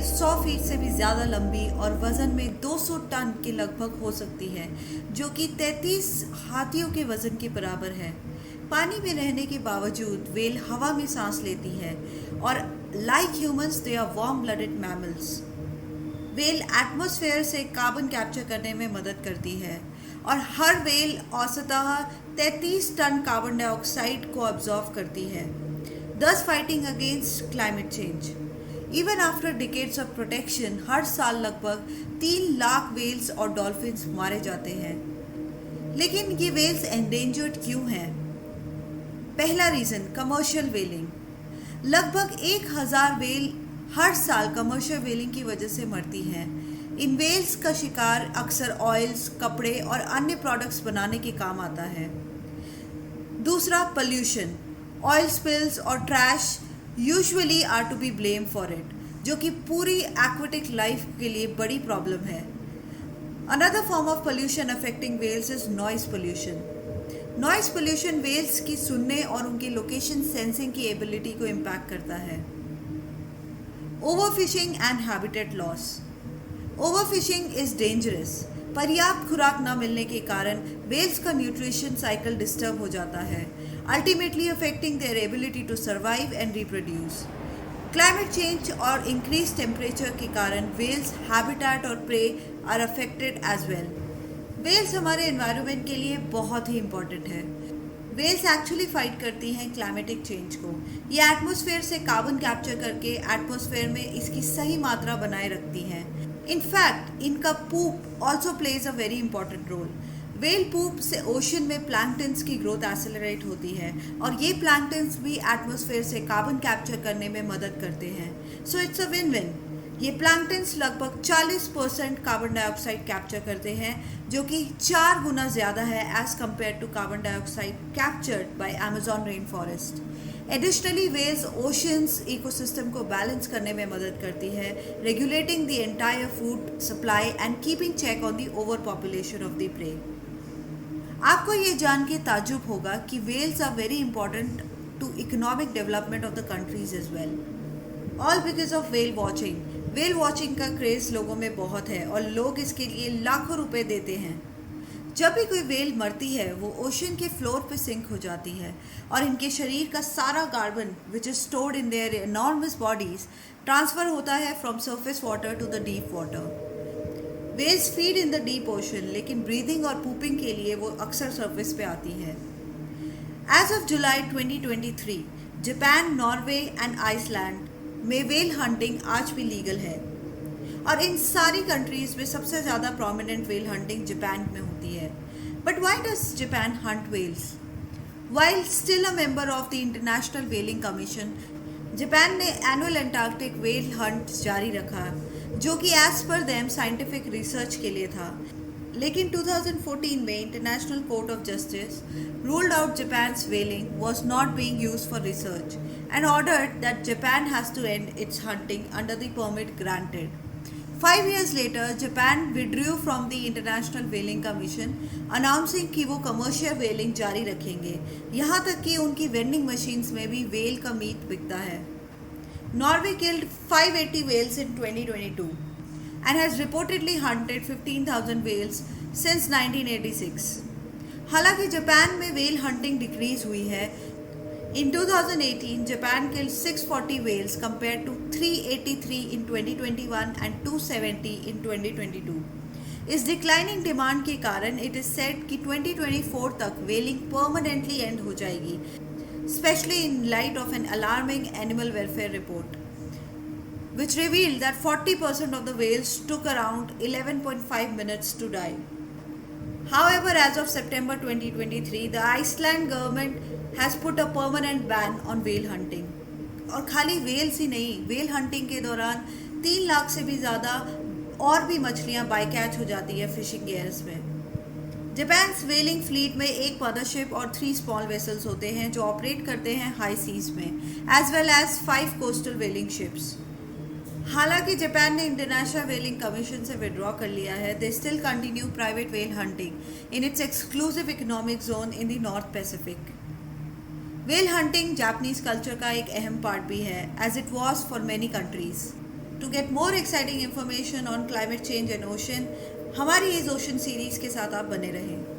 100 feet से भी ज़्यादा लंबी और वज़न में 200 टन के लगभग हो सकती है, जो कि 33 हाथियों के वज़न के बराबर है। पानी में रहने के बावजूद वेल हवा में सांस लेती है और like humans they are warm blooded mammals. Whale atmosphere से कार्बन कैप्चर करने में मदद करती है और हर वेल औसतः 33 टन कार्बन डाइऑक्साइड को अब्जॉर्व करती है, thus fighting against climate change. Even after decades of protection, हर साल लगभग 3 लाख वेल्स और डॉल्फिन्स मारे जाते हैं। लेकिन ये वेल्स एंडेंजर्ड क्यों हैं? पहला रीज़न कमर्शियल वेलिंग। लगभग 1000 वेल हर साल कमर्शियल वेलिंग की वजह से मरती हैं। इन वेल्स का शिकार अक्सर ऑयल्स, कपड़े और अन्य प्रोडक्ट्स बनाने के काम आता है। दूसरा पॉल्यूशन। ऑयल स्पिल्स और trash usually are to be blame for it, जो कि पूरी एक्वेटिक लाइफ के लिए बड़ी प्रॉब्लम है। Another form of pollution affecting whales is noise pollution. Noise pollution whales की सुनने और उनके लोकेशन सेंसिंग की एबिलिटी को इम्पैक्ट करता है। Overfishing and habitat loss. Overfishing is dangerous. पर्याप्त खुराक न मिलने के कारण वेल्स का न्यूट्रिशन साइकिल डिस्टर्ब हो जाता है, ultimately affecting their ability to survive and reproduce. Climate change और इंक्रीज टेम्परेचर के कारण वेल्स हैबिटेट और prey are affected as well. Whales हमारे एनवायरनमेंट के लिए बहुत ही इम्पॉर्टेंट है। वेल्स एक्चुअली फाइट करती हैं क्लाइमेटिक चेंज को। ये एटमॉस्फेयर से कार्बन कैप्चर करके एटमॉस्फेयर में इसकी सही मात्रा बनाए रखती हैं। इनफैक्ट इनका poop also plays a very important role. Well poop से ओशन में प्लैंक्टन्स की ग्रोथ एक्सेलरेट होती है और ये प्लैंक्टन्स भी एटमॉस्फेयर से कार्बन कैप्चर करने में मदद करते हैं। So it's a win win. ये प्लैंक्टन्स लगभग 40% कार्बन डाइऑक्साइड कैप्चर करते हैं, जो कि 4 गुना ज़्यादा है as compare to carbon dioxide captured by Amazon rain forest. Additionally whales oceans ecosystem को बैलेंस करने में मदद करती है, regulating the entire food supply and keeping check on the overpopulation of the prey. आपको ये जान के ताज्जुब होगा कि whales are very important to economic development of the countries as well, all because of whale watching. Whale watching का craze लोगों में बहुत है और लोग इसके लिए लाखों रुपए देते हैं। जब भी कोई वेल मरती है वो ओशन के फ्लोर पे सिंक हो जाती है और इनके शरीर का सारा carbon which is stored in their enormous bodies transfer होता है from surface water to the deep water. Whales feed in the deep ocean, लेकिन ब्रीदिंग और पूपिंग के लिए वो अक्सर सरफेस पे आती है। As of July 2023 Japan, Norway and Iceland में वेल हंटिंग आज भी लीगल है और इन सारी कंट्रीज में सबसे ज़्यादा प्रोमिनेंट वेल हंटिंग जापान में होती है। But why does Japan hunt whales? While still a member of the International Whaling Commission, Japan ने एनुअल एंटार्क्टिक वेल हंट जारी रखा, जो कि as per them scientific research के लिए था। लेकिन 2014 में International Court of Justice ruled out Japan's whaling was not being used for research and ordered that Japan has to end its hunting under the permit granted. 5 years later, Japan withdrew from the International Whaling Commission, announcing कि वो commercial वेलिंग जारी रखेंगे, यहाँ तक कि उनकी vending machines में भी वेल का मीट बिकता है। Norway killed 580 whales in 2022 and has reportedly hunted 15,000 whales since 1986. हालांकि जापान में वेल हंटिंग डिक्रीज हुई है। In 2018, Japan killed 640 whales compared to 383 in 2021 and 270 in 2022. इस डिक्लाइनिंग डिमांड के कारण इट इज सेड कि 2024 तक वेलिंग परमानेंटली एंड हो जाएगी, especially in light of an alarming animal welfare report, which revealed that 40% of the whales took around 11.5 minutes to die. However, as of September 2023, the Iceland government has put a permanent ban on whale hunting. और खाली whales ही नहीं, whale hunting के दौरान 3 लाख से भी ज़्यादा और भी मछलियाँ बाई कैच हो जाती है फिशिंग गियर्स में। जापान्स वेलिंग फ्लीट में एक मदरशिप और 3 स्मॉल वेसल्स होते हैं जो ऑपरेट करते हैं हाई सीज में, as well as 5 coastal whaling ships. हालांकि जापान ने इंटरनेशनल वेलिंग कमीशन से विड्रॉ कर लिया है, they still continue private whale hunting in its exclusive economic zone in the North Pacific. Whale hunting Japanese culture का एक अहम पार्ट भी है, as it was for many countries. To get more exciting information on climate change and ocean, हमारी इस ocean series के साथ आप बने रहें।